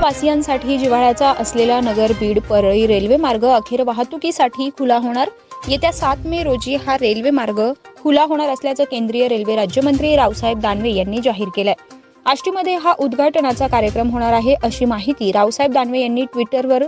वासियांसाठी जिव्हाळ्याचा असलेला नगर बीड परळी रेल्वे मार्ग अखेर वाहतुकीसाठी खुला होणार। येत्या 7 मे रोजी हा रेल्वे मार्ग खुला होणार असल्याचं केंद्रीय रेल्वे राज्यमंत्री रावसाहेब दानवे यांनी जाहीर केलंय। आष्टीमध्ये हा उद्घाटनाचा कार्यक्रम होणार आहे अशी माहिती रावसाहेब दानवे यांनी ट्विटरवर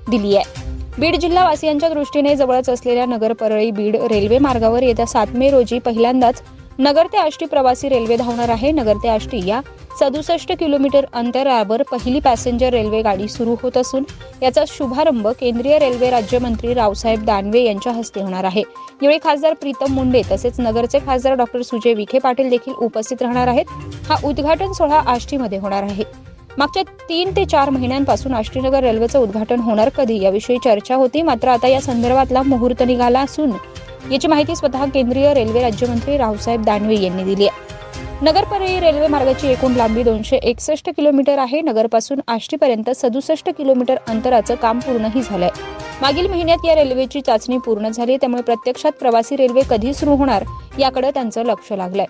दिली आहे। बीड जिल्हा वासियांच्या दृष्टीने जवळच असलेल्या नगर परळी बीड रेल्वे मार्गावर येत्या 7 मे रोजी पहिल्यांदाच नगर ते आष्टी प्रवासी रेल्वे धावणार आहे। नगर ते आष्टी या 67 किलोमीटर अंतरावर पहिली पॅसेंजर रेल्वे गाडी सुरू होत असून याचा शुभारंभ केंद्रीय रेल्वे राज्यमंत्री रावसाहेब दानवे यांच्या हस्ते होणार आहे। यावेळी खासदार प्रीतम मुंडे तसेच नगरचे खासदार डॉक्टर सुजय विखे पाटील देखील उपस्थित राहणार आहेत। हा उद्घाटन सोहळा आष्टीमध्ये होणार आहे। मागच्या 3 ते 4 महिन्यांपासून आष्टीनगर रेल्वेचं उद्घाटन होणार कधी याविषयी चर्चा होती, मात्र आता या संदर्भातला मुहूर्त निघाला असून याची माहिती स्वतः केंद्रीय रेल्वे राज्यमंत्री रावसाहेब दानवे यांनी दिली आहे। नगर परळी रेल्वे मार्गाची एकूण लांबी 261 किलोमीटर आहे। नगरपासून आष्टीपर्यंत 67 किलोमीटर अंतराचं काम पूर्णही झालंय। मागील महिन्यात या रेल्वेची चाचणी पूर्ण झाली, त्यामुळे प्रत्यक्षात प्रवासी रेल्वे कधी सुरू होणार याकडे त्यांचं लक्ष लागलंय।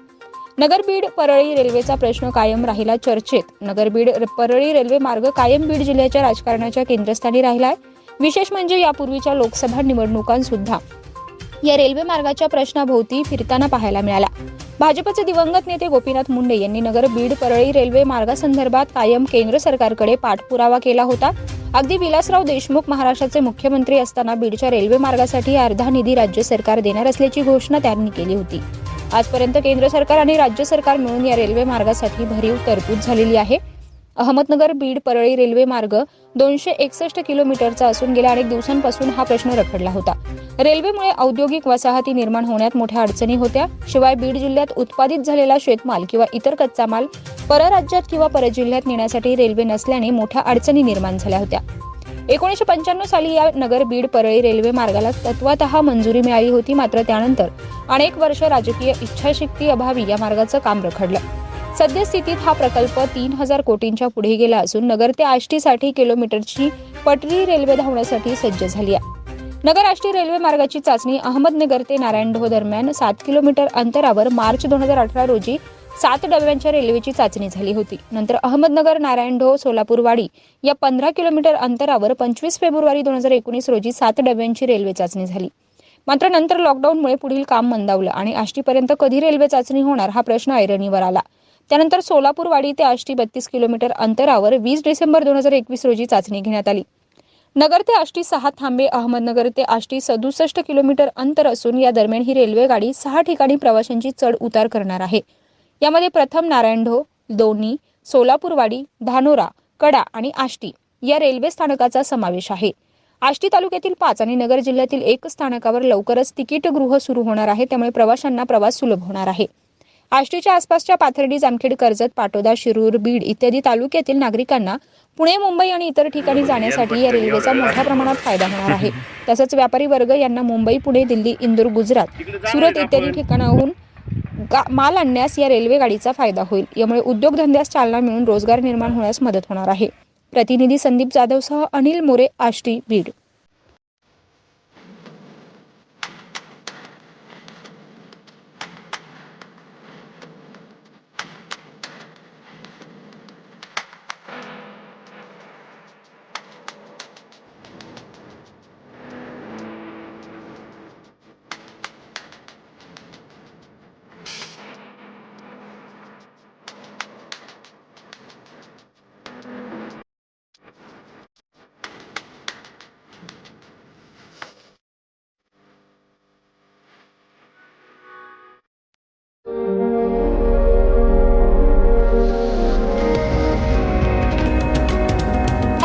नगर बीड परळी रेल्वेचा प्रश्न कायम राहिला चर्चेत। नगर बीड परळी रेल्वे मार्ग कायम बीड जिल्ह्याच्या राजकारणाच्या केंद्रस्थानी राहिलाय। विशेष म्हणजे यापूर्वीच्या लोकसभा निवडणुकांसुद्धा या रेल्वे मार्गाच्या प्रश्नाभोवती फिरताना पाहायला मिळाला। भाजपचे दिवंगत नेते गोपीनाथ मुंडे यांनी नगर बीड परळी रेल्वे मार्गासंदर्भात कायम केंद्र सरकारकडे पाठपुरावा केला होता। अगदी विलासराव देशमुख महाराष्ट्राचे मुख्यमंत्री असताना बीडच्या रेल्वे मार्गासाठी अर्धा निधी राज्य सरकार देणार असल्याची घोषणा त्यांनी केली होती। आजपर्यंत केंद्र सरकार आणि राज्य सरकार मिळून या रेल्वे मार्गासाठी भरीव तरतूद झालेली आहे। अहमदनगर बीड परळी रेल्वे मार्ग 261 किलोमीटरचा असून गेल्या अनेक दिवसांपासून हा प्रश्न रखडला होता। रेल्वेमुळे औद्योगिक वसाहती निर्माण होण्यात मोठ्या अडचणी होत्या। शिवाय बीड जिल्ह्यात उत्पादित झालेला शेतमाल किंवा इतर कच्चा माल परराज्यात किंवा परजिल्ह्यात नेण्यासाठी रेल्वे नसल्याने मोठ्या अडचणी निर्माण झाल्या होत्या। 1995 साली या नगर बीड परळी रेल्वे मार्गाला तत्वातः मंजुरी मिळाली होती, मात्र त्यानंतर अनेक वर्ष राजकीय इच्छाशक्ती अभावी या मार्गाचं काम रखडलं। सद्यस्थितीत हा प्रकल्प 3000 कोटींच्या पुढे गेला असून नगर ते आष्टीसाठी किलोमीटरची पटरी रेल्वे धावण्यासाठी सज्ज झाली आहे। नगर आष्टी रेल्वे मार्गाची चाचणी अहमदनगर ते नारायणढो दरम्यान 7 किलोमीटर अंतरावर मार्च 2018 रोजी 7 डब्यांच्या रेल्वेची चाचणी झाली होती। नंतर अहमदनगर नारायणढो सोलापूरवाडी या 15 किलोमीटर अंतरावर 25 फेब्रुवारी 2019 रोजी 7 डब्यांची रेल्वे चाचणी झाली। मात्र नंतर लॉकडाऊनमुळे पुढील काम मंदावलं आणि आष्टीपर्यंत कधी रेल्वे चाचणी होणार हा प्रश्न ऐरणीवर आला। त्यानंतर सोलापूरवाडी ते आष्टी 32 किलोमीटर अंतरावर 20 डिसेंबर 2021 रोजी चाचणी घेण्यात आली। नगर ते आष्टी 6 थांबे अहमदनगर ते आष्टी 67 किलोमीटर अंतर असून या दरम्यान ही रेल्वे गाडी 6 ठिकाणी प्रवाशांची चढ उतार करणार आहे। यामध्ये प्रथम नारायणढो, दोन्ही, सोलापूरवाडी, धानोरा, कडा आणि आष्टी या रेल्वे स्थानकाचा समावेश आहे। आष्टी तालुक्यातील 5 आणि नगर जिल्ह्यातील 1 स्थानकावर लवकरच तिकीटगृह सुरू होणार आहे, त्यामुळे प्रवाशांना प्रवास सुलभ होणार आहे। आष्टीच्या आसपासच्या पाथर्डी, जामखेड, कर्जत, पाटोदा, शिरूर, बीड इत्यादी तालुक्यातील नागरिकांना पुणे, मुंबई आणि इतर ठिकाणी जाण्यासाठी या रेल्वेचा मोठ्या प्रमाणात फायदा होणार आहे। तसंच व्यापारी वर्ग यांना मुंबई, पुणे, दिल्ली, इंदूर, गुजरात, सुरत इत्यादी ठिकाणाहून माल आणण्यास या रेल्वे गाडीचा फायदा होईल। यामुळे उद्योगधंद्यास चालना मिळून रोजगार निर्माण होण्यास मदत होणार आहे। प्रतिनिधी संदीप जाधवसह अनिल मोरे, आष्टी, बीड।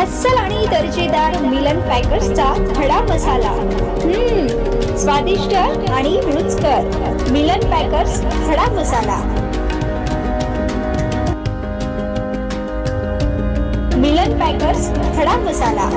अस्सल आणि दर्जेदार मिलन पॅकर्सचा खडा मसाला, स्वादिष्ट आणि रुचकर मिलन पॅकर्स खडा मसाला। मिलन पॅकर्स खडा मसाला।